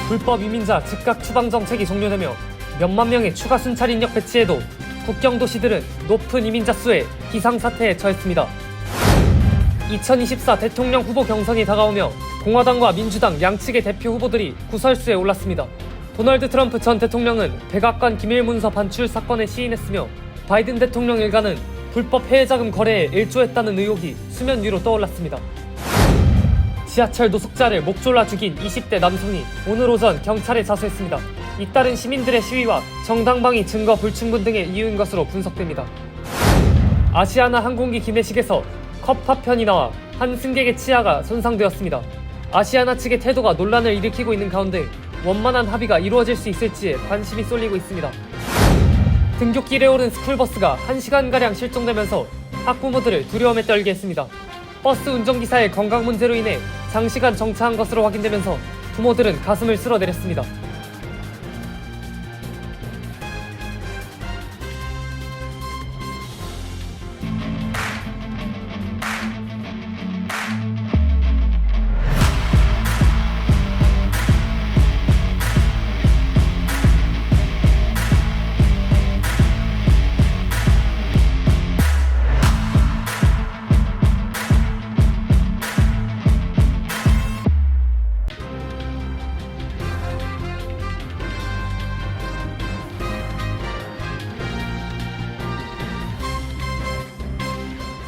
불법 이민자 즉각 추방 정책이 종료되며 몇만 명의 추가 순찰 인력 배치에도 국경 도시들은 높은 이민자 수의 비상사태에 처했습니다. 2024 대통령 후보 경선이 다가오며 공화당과 민주당 양측의 대표 후보들이 구설수에 올랐습니다. 도널드 트럼프 전 대통령은 백악관 기밀 문서 반출 사건에 시인했으며 바이든 대통령 일가는 불법 해외자금 거래에 일조했다는 의혹이 수면 위로 떠올랐습니다. 지하철 노숙자를 목 졸라 죽인 20대 남성이 오늘 오전 경찰에 자수했습니다. 잇따른 시민들의 시위와 정당방위 증거 불충분 등의 이유인 것으로 분석됩니다. 아시아나 항공기 기내식에서 컵 파편이 나와 한 승객의 치아가 손상되었습니다. 아시아나 측의 태도가 논란을 일으키고 있는 가운데 원만한 합의가 이루어질 수 있을지에 관심이 쏠리고 있습니다. 등굣길에 오른 스쿨버스가 1시간가량 실종되면서 학부모들을 두려움에 떨게 했습니다. 버스 운전기사의 건강 문제로 인해 장시간 정차한 것으로 확인되면서 부모들은 가슴을 쓸어내렸습니다.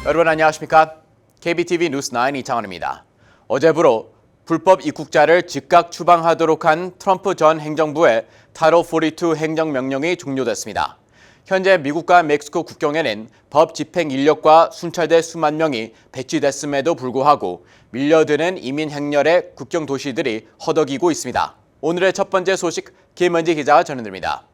여러분 안녕하십니까? KBTV 뉴스9 이창원입니다. 어제부로 불법 입국자를 즉각 추방하도록 한 트럼프 전 행정부의 타이틀 42 행정명령이 종료됐습니다. 현재 미국과 멕시코 국경에는 법 집행 인력과 순찰대 수만 명이 배치됐음에도 불구하고 밀려드는 이민 행렬의 국경 도시들이 허덕이고 있습니다. 오늘의 첫 번째 소식 김은지 기자가 전해드립니다.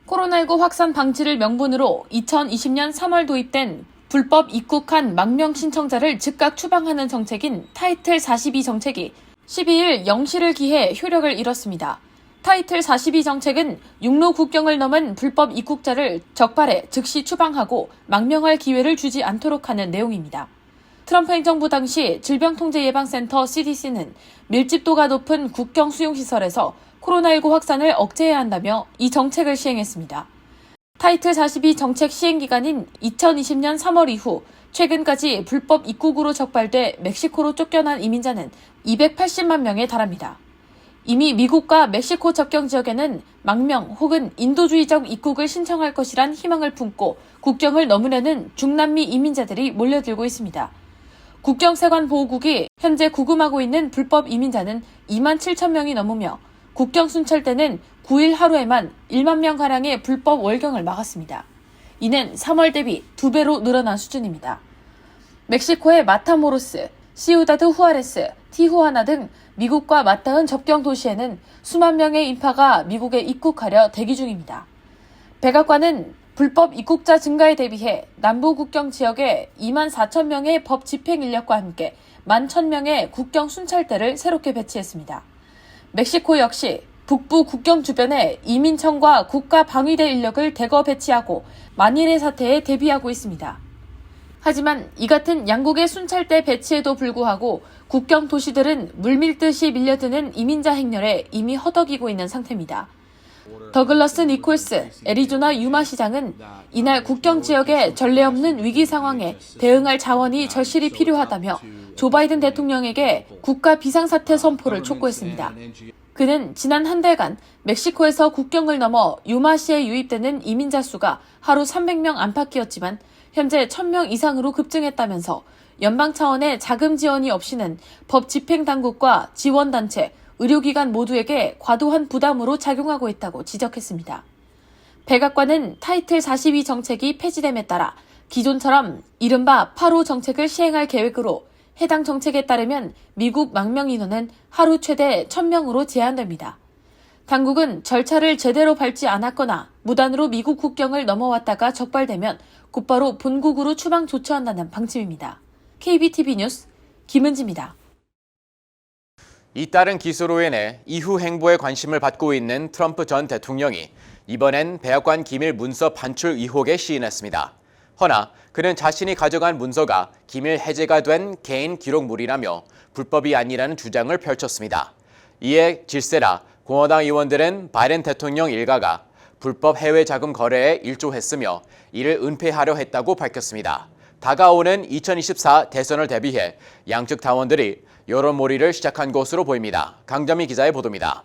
코로나19 확산 방지를 명분으로 2020년 3월 도입된 불법 입국한 망명 신청자를 즉각 추방하는 정책인 타이틀 42 정책이 12일 0시를 기해 효력을 잃었습니다. 타이틀 42 정책은 육로 국경을 넘은 불법 입국자를 적발해 즉시 추방하고 망명할 기회를 주지 않도록 하는 내용입니다. 트럼프 행정부 당시 질병통제예방센터 CDC는 밀집도가 높은 국경 수용시설에서 코로나19 확산을 억제해야 한다며 이 정책을 시행했습니다. 타이틀 42 정책 시행 기간인 2020년 3월 이후 최근까지 불법 입국으로 적발돼 멕시코로 쫓겨난 이민자는 280만 명에 달합니다. 이미 미국과 멕시코 접경 지역에는 망명 혹은 인도주의적 입국을 신청할 것이란 희망을 품고 국경을 넘으려는 중남미 이민자들이 몰려들고 있습니다. 국경세관보호국이 현재 구금하고 있는 불법 이민자는 2만 7천 명이 넘으며 국경순찰대는 9일 하루에만 1만 명가량의 불법 월경을 막았습니다. 이는 3월 대비 2배로 늘어난 수준입니다. 멕시코의 마타모로스, 시우다드 후아레스, 티후아나 등 미국과 맞닿은 접경 도시에는 수만 명의 인파가 미국에 입국하려 대기 중입니다. 백악관은 불법 입국자 증가에 대비해 남부 국경 지역에 2만 4천 명의 법 집행 인력과 함께 1만 1,000명의 국경 순찰대를 새롭게 배치했습니다. 멕시코 역시 북부 국경 주변에 이민청과 국가방위대 인력을 대거 배치하고 만일의 사태에 대비하고 있습니다. 하지만 이 같은 양국의 순찰대 배치에도 불구하고 국경 도시들은 물밀듯이 밀려드는 이민자 행렬에 이미 허덕이고 있는 상태입니다. 더글러스 니콜스 애리조나 유마 시장은 이날 국경 지역의 전례 없는 위기 상황에 대응할 자원이 절실히 필요하다며 조 바이든 대통령에게 국가 비상사태 선포를 촉구했습니다. 그는 지난 한 달간 멕시코에서 국경을 넘어 유마시에 유입되는 이민자 수가 하루 300명 안팎이었지만 현재 1,000명 이상으로 급증했다면서 연방 차원의 자금 지원이 없이는 법 집행 당국과 지원단체, 의료기관 모두에게 과도한 부담으로 작용하고 있다고 지적했습니다. 백악관은 타이틀 42 정책이 폐지됨에 따라 기존처럼 이른바 8호 정책을 시행할 계획으로 해당 정책에 따르면 미국 망명 인원은 하루 최대 1,000명으로 제한됩니다. 당국은 절차를 제대로 밟지 않았거나 무단으로 미국 국경을 넘어왔다가 적발되면 곧바로 본국으로 추방 조처한다는 방침입니다. KBTV 뉴스 김은지입니다. 잇따른 기소로 인해 이후 행보에 관심을 받고 있는 트럼프 전 대통령이 이번엔 백악관 기밀 문서 반출 의혹에 시인했습니다. 허나 그는 자신이 가져간 문서가 기밀 해제가 된 개인 기록물이라며 불법이 아니라는 주장을 펼쳤습니다. 이에 질세라 공화당 의원들은 바이든 대통령 일가가 불법 해외 자금 거래에 일조했으며 이를 은폐하려 했다고 밝혔습니다. 다가오는 2024 대선을 대비해 양측 당원들이 여론몰이를 시작한 것으로 보입니다. 강점희 기자의 보도입니다.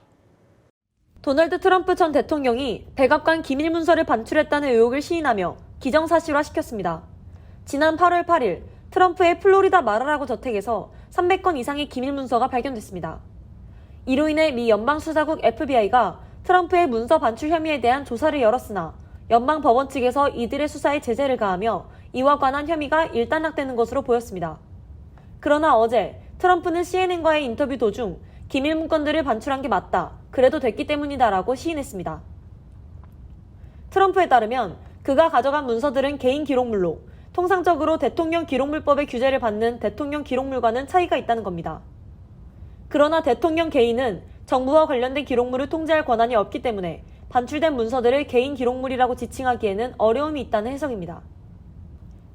도널드 트럼프 전 대통령이 백악관 기밀 문서를 반출했다는 의혹을 시인하며 기정사실화시켰습니다. 지난 8월 8일 트럼프의 플로리다 마라라고 저택에서 300건 이상의 기밀 문서가 발견됐습니다. 이로 인해 미 연방수사국 FBI가 트럼프의 문서 반출 혐의에 대한 조사를 열었으나 연방법원 측에서 이들의 수사에 제재를 가하며 이와 관한 혐의가 일단락되는 것으로 보였습니다. 그러나 어제 트럼프는 CNN과의 인터뷰 도중 기밀 문건들을 반출한 게 맞다, 그래도 됐기 때문이다라고 시인했습니다. 트럼프에 따르면 그가 가져간 문서들은 개인 기록물로 통상적으로 대통령 기록물법의 규제를 받는 대통령 기록물과는 차이가 있다는 겁니다. 그러나 대통령 개인은 정부와 관련된 기록물을 통제할 권한이 없기 때문에 반출된 문서들을 개인 기록물이라고 지칭하기에는 어려움이 있다는 해석입니다.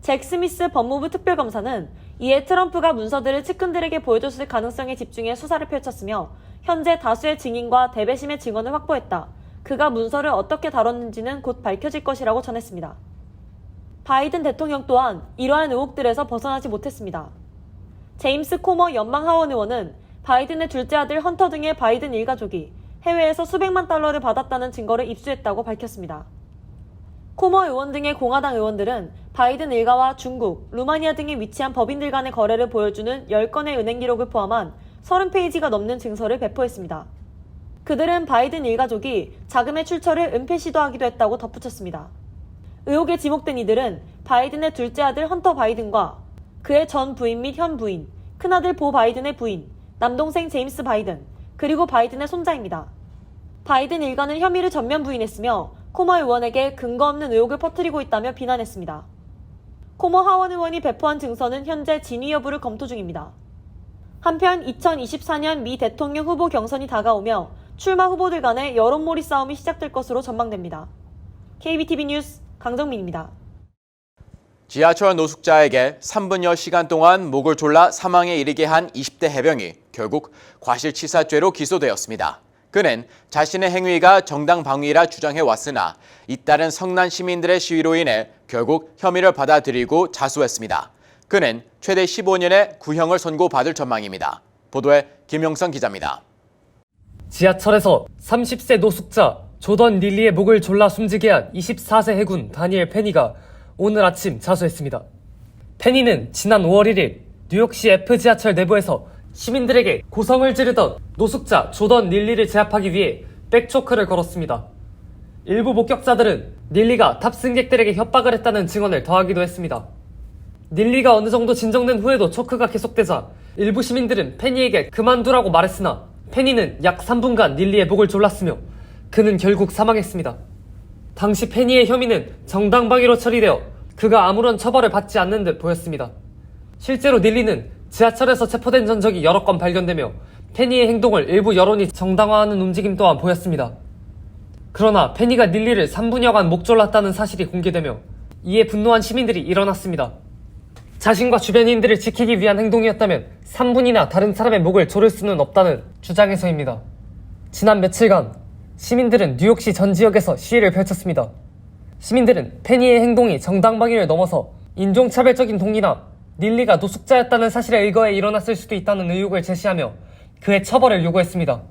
잭 스미스 법무부 특별검사는 이에 트럼프가 문서들을 측근들에게 보여줬을 가능성에 집중해 수사를 펼쳤으며 현재 다수의 증인과 대배심의 증언을 확보했다. 그가 문서를 어떻게 다뤘는지는 곧 밝혀질 것이라고 전했습니다. 바이든 대통령 또한 이러한 의혹들에서 벗어나지 못했습니다. 제임스 코머 연방하원 의원은 바이든의 둘째 아들 헌터 등의 바이든 일가족이 해외에서 수백만 달러를 받았다는 증거를 입수했다고 밝혔습니다. 코머 의원 등의 공화당 의원들은 바이든 일가와 중국, 루마니아 등에 위치한 법인들 간의 거래를 보여주는 10건의 은행 기록을 포함한 30페이지가 넘는 증서를 배포했습니다. 그들은 바이든 일가족이 자금의 출처를 은폐 시도하기도 했다고 덧붙였습니다. 의혹에 지목된 이들은 바이든의 둘째 아들 헌터 바이든과 그의 전 부인 및 현 부인, 큰아들 보 바이든의 부인, 남동생 제임스 바이든, 그리고 바이든의 손자입니다. 바이든 일가는 혐의를 전면 부인했으며 코머 의원에게 근거 없는 의혹을 퍼뜨리고 있다며 비난했습니다. 코머 하원 의원이 배포한 증서는 현재 진위 여부를 검토 중입니다. 한편 2024년 미 대통령 후보 경선이 다가오며 출마 후보들 간의 여론몰이 싸움이 시작될 것으로 전망됩니다. KBTV 뉴스 강정민입니다. 지하철 노숙자에게 3분여 시간 동안 목을 졸라 사망에 이르게 한 20대 해병이 결국 과실치사죄로 기소되었습니다. 그는 자신의 행위가 정당방위라 주장해왔으나 잇따른 성난 시민들의 시위로 인해 결국 혐의를 받아들이고 자수했습니다. 그는 최대 15년의 구형을 선고받을 전망입니다. 보도에 김용선 기자입니다. 지하철에서 30세 노숙자 조던 릴리의 목을 졸라 숨지게 한 24세 해군 다니엘 페니가 오늘 아침 자수했습니다. 페니는 지난 5월 1일 뉴욕시 F 지하철 내부에서 시민들에게 고성을 지르던 노숙자 조던 릴리를 제압하기 위해 백초크를 걸었습니다. 일부 목격자들은 릴리가 탑승객들에게 협박을 했다는 증언을 더하기도 했습니다. 릴리가 어느 정도 진정된 후에도 초크가 계속되자 일부 시민들은 페니에게 그만두라고 말했으나 페니는 약 3분간 릴리의 목을 졸랐으며 그는 결국 사망했습니다. 당시 페니의 혐의는 정당방위로 처리되어 그가 아무런 처벌을 받지 않는 듯 보였습니다. 실제로 릴리는 지하철에서 체포된 전적이 여러 건 발견되며 페니의 행동을 일부 여론이 정당화하는 움직임 또한 보였습니다. 그러나 페니가 릴리를 3분여간 목 졸랐다는 사실이 공개되며 이에 분노한 시민들이 일어났습니다. 자신과 주변인들을 지키기 위한 행동이었다면 3분이나 다른 사람의 목을 조를 수는 없다는 주장에서입니다. 지난 며칠간 시민들은 뉴욕시 전 지역에서 시위를 펼쳤습니다. 시민들은 페니의 행동이 정당방위를 넘어서 인종차별적인 동기나 릴리가 노숙자였다는 사실에 의거해 일어났을 수도 있다는 의혹을 제시하며 그의 처벌을 요구했습니다.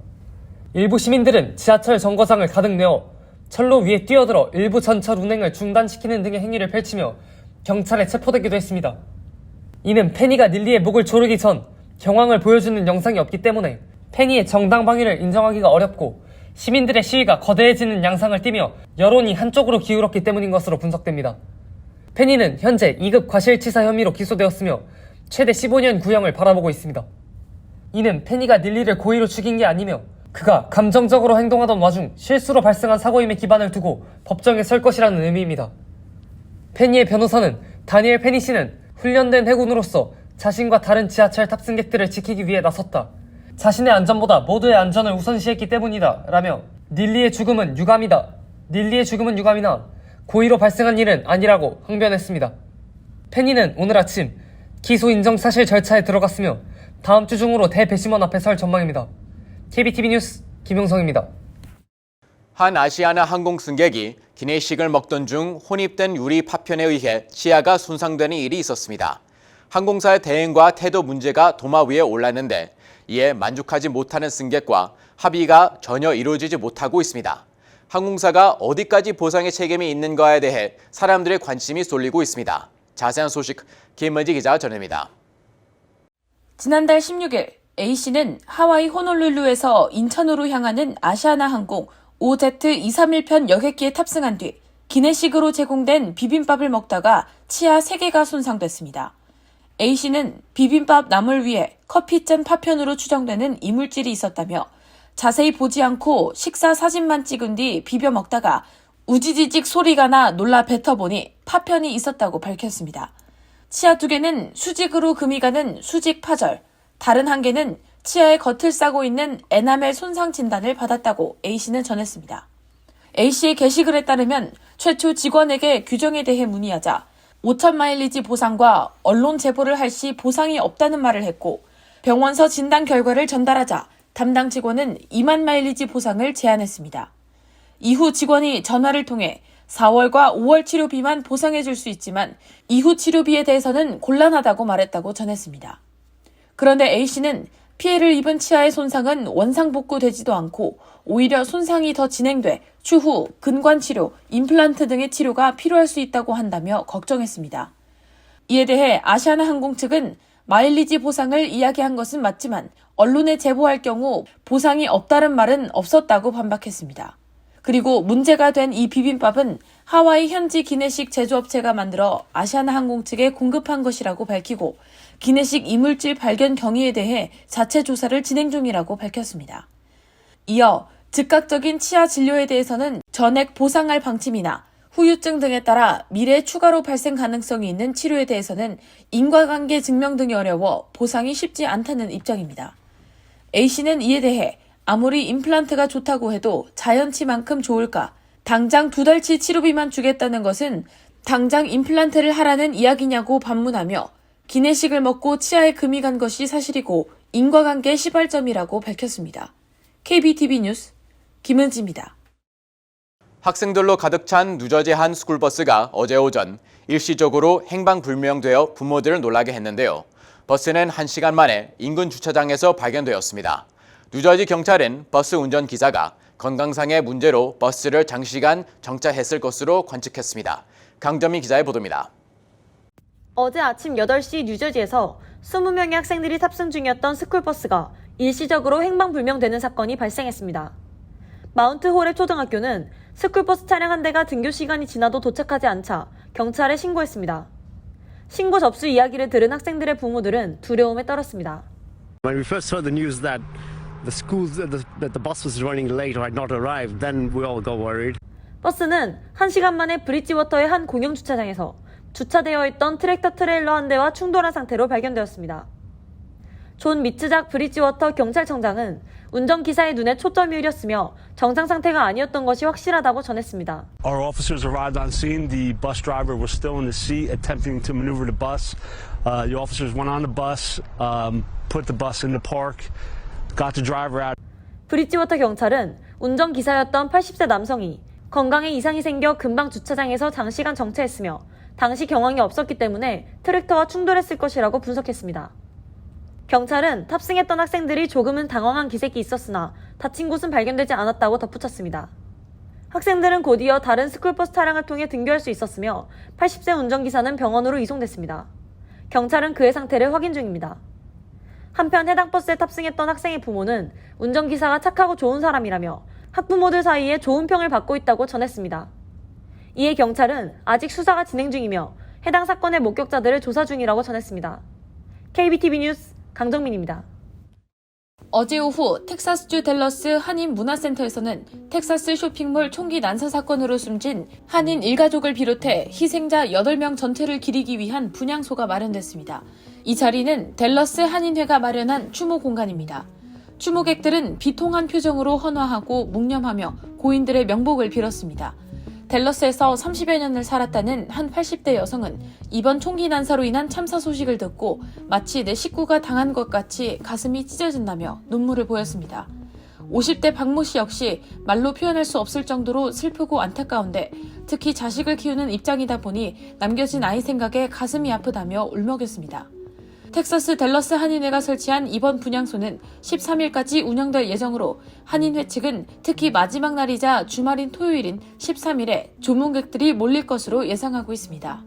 일부 시민들은 지하철 정거장을 가득 메워 철로 위에 뛰어들어 일부 전철 운행을 중단시키는 등의 행위를 펼치며 경찰에 체포되기도 했습니다. 이는 페니가 릴리의 목을 조르기 전 경황을 보여주는 영상이 없기 때문에 페니의 정당방위를 인정하기가 어렵고 시민들의 시위가 거대해지는 양상을 띠며 여론이 한쪽으로 기울었기 때문인 것으로 분석됩니다. 페니는 현재 2급 과실치사 혐의로 기소되었으며 최대 15년 구형을 바라보고 있습니다. 이는 페니가 릴리를 고의로 죽인 게 아니며 그가 감정적으로 행동하던 와중 실수로 발생한 사고임에 기반을 두고 법정에 설 것이라는 의미입니다. 페니의 변호사는 다니엘 페니 씨는 훈련된 해군으로서 자신과 다른 지하철 탑승객들을 지키기 위해 나섰다. 자신의 안전보다 모두의 안전을 우선시했기 때문이다 라며 릴리의 죽음은 유감이다. 릴리의 죽음은 유감이나 고의로 발생한 일은 아니라고 항변했습니다. 페니는 오늘 아침 기소 인정 사실 절차에 들어갔으며 다음 주 중으로 대배심원 앞에 설 전망입니다. KBTV 뉴스 김용성입니다. 한 아시아나 항공 승객이 기내식을 먹던 중 혼입된 유리 파편에 의해 치아가 손상되는 일이 있었습니다. 항공사의 대응과 태도 문제가 도마 위에 올랐는데 이에 만족하지 못하는 승객과 합의가 전혀 이루어지지 못하고 있습니다. 항공사가 어디까지 보상의 책임이 있는가에 대해 사람들의 관심이 쏠리고 있습니다. 자세한 소식 김은지 기자가 전합니다. 지난달 16일 A씨는 하와이 호놀룰루에서 인천으로 향하는 아시아나 항공 OZ231편 여객기에 탑승한 뒤 기내식으로 제공된 비빔밥을 먹다가 치아 3개가 손상됐습니다. A씨는 비빔밥 나물 위에 커피잔 파편으로 추정되는 이물질이 있었다며 자세히 보지 않고 식사 사진만 찍은 뒤 비벼 먹다가 우지지직 소리가 나 놀라 뱉어보니 파편이 있었다고 밝혔습니다. 치아 2개는 수직으로 금이 가는 수직 파절, 다른 1개는 치아의 겉을 싸고 있는 에나멜 손상 진단을 받았다고 A씨는 전했습니다. A씨의 게시글에 따르면 최초 직원에게 규정에 대해 문의하자 5천 마일리지 보상과 언론 제보를 할 시 보상이 없다는 말을 했고 병원서 진단 결과를 전달하자 담당 직원은 2만 마일리지 보상을 제안했습니다. 이후 직원이 전화를 통해 4월과 5월 치료비만 보상해 줄 수 있지만 이후 치료비에 대해서는 곤란하다고 말했다고 전했습니다. 그런데 A씨는 피해를 입은 치아의 손상은 원상복구되지도 않고 오히려 손상이 더 진행돼 추후 근관치료, 임플란트 등의 치료가 필요할 수 있다고 한다며 걱정했습니다. 이에 대해 아시아나 항공 측은 마일리지 보상을 이야기한 것은 맞지만 언론에 제보할 경우 보상이 없다는 말은 없었다고 반박했습니다. 그리고 문제가 된 이 비빔밥은 하와이 현지 기내식 제조업체가 만들어 아시아나 항공 측에 공급한 것이라고 밝히고 기내식 이물질 발견 경위에 대해 자체 조사를 진행 중이라고 밝혔습니다. 이어 즉각적인 치아 진료에 대해서는 전액 보상할 방침이나 후유증 등에 따라 미래에 추가로 발생 가능성이 있는 치료에 대해서는 인과관계 증명 등이 어려워 보상이 쉽지 않다는 입장입니다. A씨는 이에 대해 아무리 임플란트가 좋다고 해도 자연치만큼 좋을까? 당장 2달치 치료비만 주겠다는 것은 당장 임플란트를 하라는 이야기냐고 반문하며 기내식을 먹고 치아에 금이 간 것이 사실이고 인과관계 시발점이라고 밝혔습니다. KBTV 뉴스 김은지입니다. 학생들로 가득 찬 뉴저지 한 스쿨버스가 어제 오전 일시적으로 행방불명되어 부모들을 놀라게 했는데요. 버스는 1시간 만에 인근 주차장에서 발견되었습니다. 뉴저지 경찰은 버스 운전기사가 건강상의 문제로 버스를 장시간 정차했을 것으로 관측했습니다. 강점희 기자의 보도입니다. 어제 아침 8시 뉴저지에서 20명의 학생들이 탑승 중이었던 스쿨버스가 일시적으로 행방불명되는 사건이 발생했습니다. 마운트 호랩 초등학교는 스쿨버스 차량 한 대가 등교 시간이 지나도 도착하지 않자 경찰에 신고했습니다. 신고 접수 이야기를 들은 학생들의 부모들은 두려움에 떨었습니다. When we first heard the news that the bus was running late or had not arrived, then we all got worried. 버스는 1시간 만에 브리지워터의 한 공영 주차장에서 주차되어 있던 트랙터 트레일러 한 대와 충돌한 상태로 발견되었습니다. 존 미츠작 브리지워터 경찰청장은 운전기사의 눈에 초점이 흐렸으며 정상 상태가 아니었던 것이 확실하다고 전했습니다. Our officers arrived on scene. The bus driver was still in the seat, attempting to maneuver the bus. The officers went on the bus, put the bus in the park, got the driver out. 브리지워터 경찰은 운전기사였던 80세 남성이 건강에 이상이 생겨 금방 주차장에서 장시간 정체했으며 당시 경황이 없었기 때문에 트랙터와 충돌했을 것이라고 분석했습니다. 경찰은 탑승했던 학생들이 조금은 당황한 기색이 있었으나 다친 곳은 발견되지 않았다고 덧붙였습니다. 학생들은 곧이어 다른 스쿨버스 차량을 통해 등교할 수 있었으며 80세 운전기사는 병원으로 이송됐습니다. 경찰은 그의 상태를 확인 중입니다. 한편 해당 버스에 탑승했던 학생의 부모는 운전기사가 착하고 좋은 사람이라며 학부모들 사이에 좋은 평을 받고 있다고 전했습니다. 이에 경찰은 아직 수사가 진행 중이며 해당 사건의 목격자들을 조사 중이라고 전했습니다. KBTV 뉴스 강정민입니다. 어제 오후 텍사스주 댈러스 한인 문화센터에서는 텍사스 쇼핑몰 총기 난사 사건으로 숨진 한인 일가족을 비롯해 희생자 8명 전체를 기리기 위한 분향소가 마련됐습니다. 이 자리는 댈러스 한인회가 마련한 추모 공간입니다. 추모객들은 비통한 표정으로 헌화하고 묵념하며 고인들의 명복을 빌었습니다. 댈러스에서 30여 년을 살았다는 한 80대 여성은 이번 총기 난사로 인한 참사 소식을 듣고 마치 내 식구가 당한 것 같이 가슴이 찢어진다며 눈물을 보였습니다. 50대 박모 씨 역시 말로 표현할 수 없을 정도로 슬프고 안타까운데 특히 자식을 키우는 입장이다 보니 남겨진 아이 생각에 가슴이 아프다며 울먹였습니다. 텍사스 댈러스 한인회가 설치한 이번 분향소는 13일까지 운영될 예정으로 한인회 측은 특히 마지막 날이자 주말인 토요일인 13일에 조문객들이 몰릴 것으로 예상하고 있습니다.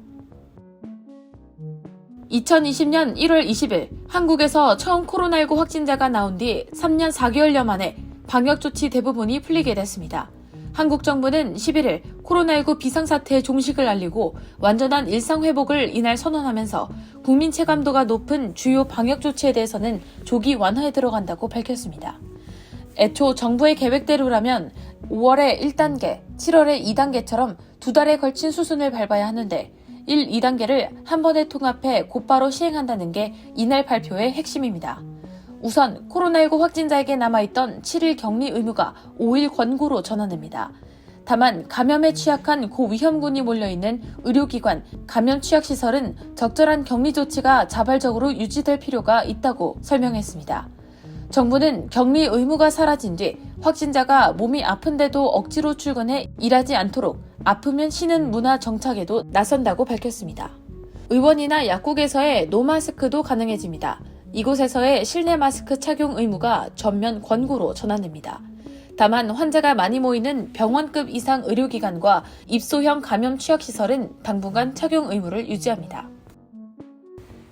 2020년 1월 20일 한국에서 처음 코로나19 확진자가 나온 뒤 3년 4개월여 만에 방역조치 대부분이 풀리게 됐습니다. 한국 정부는 11일 코로나19 비상사태의 종식을 알리고 완전한 일상회복을 이날 선언하면서 국민 체감도가 높은 주요 방역조치에 대해서는 조기 완화에 들어간다고 밝혔습니다. 애초 정부의 계획대로라면 5월에 1단계, 7월에 2단계처럼 2달에 걸친 수순을 밟아야 하는데 1, 2단계를 한 번에 통합해 곧바로 시행한다는 게 이날 발표의 핵심입니다. 우선 코로나19 확진자에게 남아있던 7일 격리 의무가 5일 권고로 전환됩니다. 다만 감염에 취약한 고위험군이 몰려있는 의료기관, 감염 취약시설은 적절한 격리 조치가 자발적으로 유지될 필요가 있다고 설명했습니다. 정부는 격리 의무가 사라진 뒤 확진자가 몸이 아픈데도 억지로 출근해 일하지 않도록 아프면 쉬는 문화 정착에도 나선다고 밝혔습니다. 의원이나 약국에서의 노마스크도 가능해집니다. 이곳에서의 실내 마스크 착용 의무가 전면 권고로 전환됩니다. 다만 환자가 많이 모이는 병원급 이상 의료기관과 입소형 감염 취약시설은 당분간 착용 의무를 유지합니다.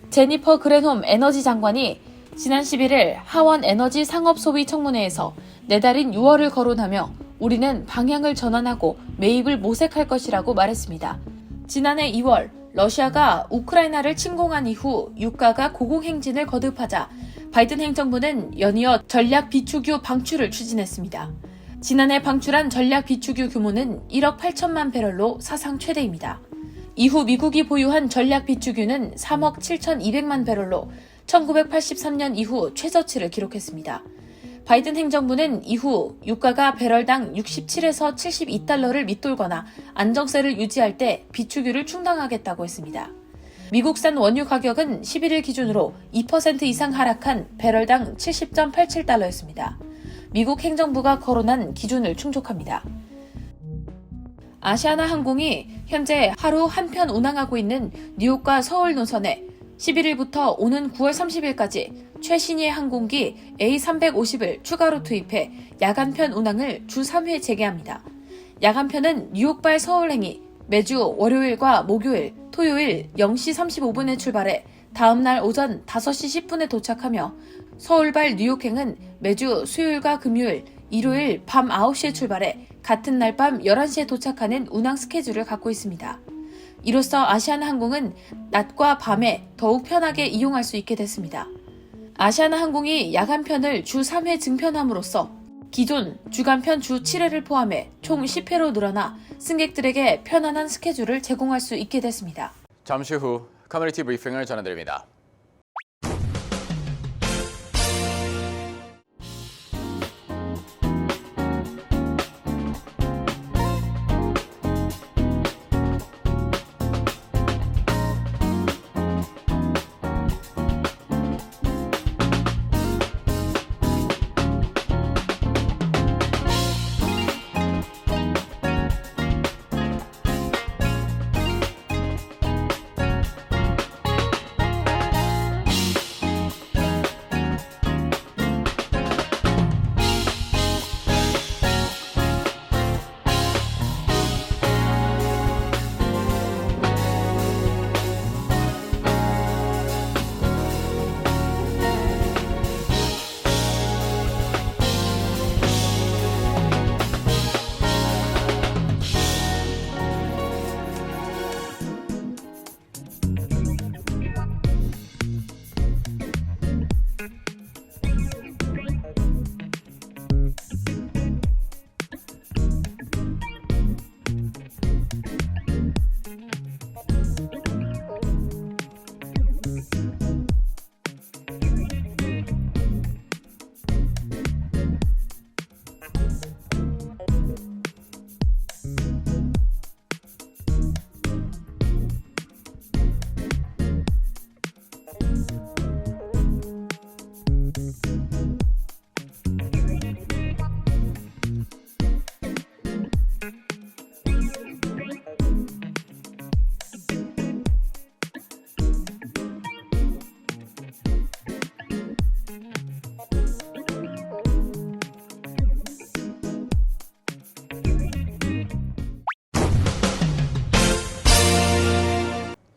제니퍼 그랜홈 에너지 장관이 지난 11일 하원 에너지 상업소비 청문회에서 내달인 6월을 거론하며 우리는 방향을 전환하고 매입을 모색할 것이라고 말했습니다. 지난해 2월 러시아가 우크라이나를 침공한 이후 유가가 고공행진을 거듭하자 바이든 행정부는 연이어 전략 비축유 방출을 추진했습니다. 지난해 방출한 전략 비축유 규모는 1억 8천만 배럴로 사상 최대입니다. 이후 미국이 보유한 전략 비축유는 3억 7,200만 배럴로 1983년 이후 최저치를 기록했습니다. 바이든 행정부는 이후 유가가 배럴당 67에서 72달러를 밑돌거나 안정세를 유지할 때 비축유를 충당하겠다고 했습니다. 미국산 원유 가격은 11일 기준으로 2% 이상 하락한 배럴당 70.87달러였습니다. 미국 행정부가 거론한 기준을 충족합니다. 아시아나 항공이 현재 하루 한 편 운항하고 있는 뉴욕과 서울 노선에 11일부터 오는 9월 30일까지 최신의 항공기 A350을 추가로 투입해 야간편 운항을 주 3회 재개합니다. 야간편은 뉴욕발 서울행이 매주 월요일과 목요일, 토요일 0시 35분에 출발해 다음날 오전 5시 10분에 도착하며 서울발 뉴욕행은 매주 수요일과 금요일, 일요일 밤 9시에 출발해 같은 날 밤 11시에 도착하는 운항 스케줄을 갖고 있습니다. 이로써 아시아나항공은 낮과 밤에 더욱 편하게 이용할 수 있게 됐습니다. 아시아나항공이 야간편을 주 3회 증편함으로써 기존 주간편 주 7회를 포함해 총 10회로 늘어나 승객들에게 편안한 스케줄을 제공할 수 있게 됐습니다. 잠시 후 커뮤니티 브리핑을 전해드립니다.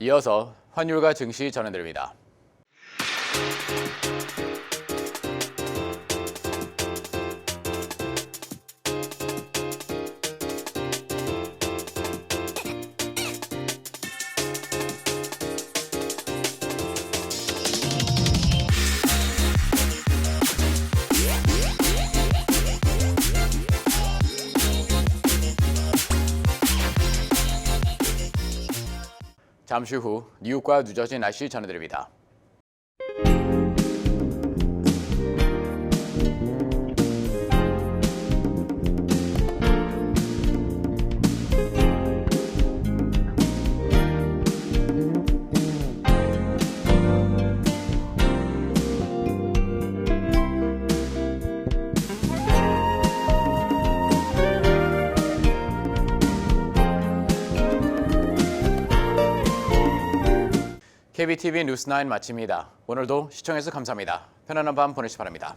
이어서 환율과 증시 전해드립니다. 잠시 후 뉴욕과 뉴저지 날씨 전해드립니다. KBTV 뉴스9 마칩니다. 오늘도 시청해주셔서 감사합니다. 편안한 밤 보내시기 바랍니다.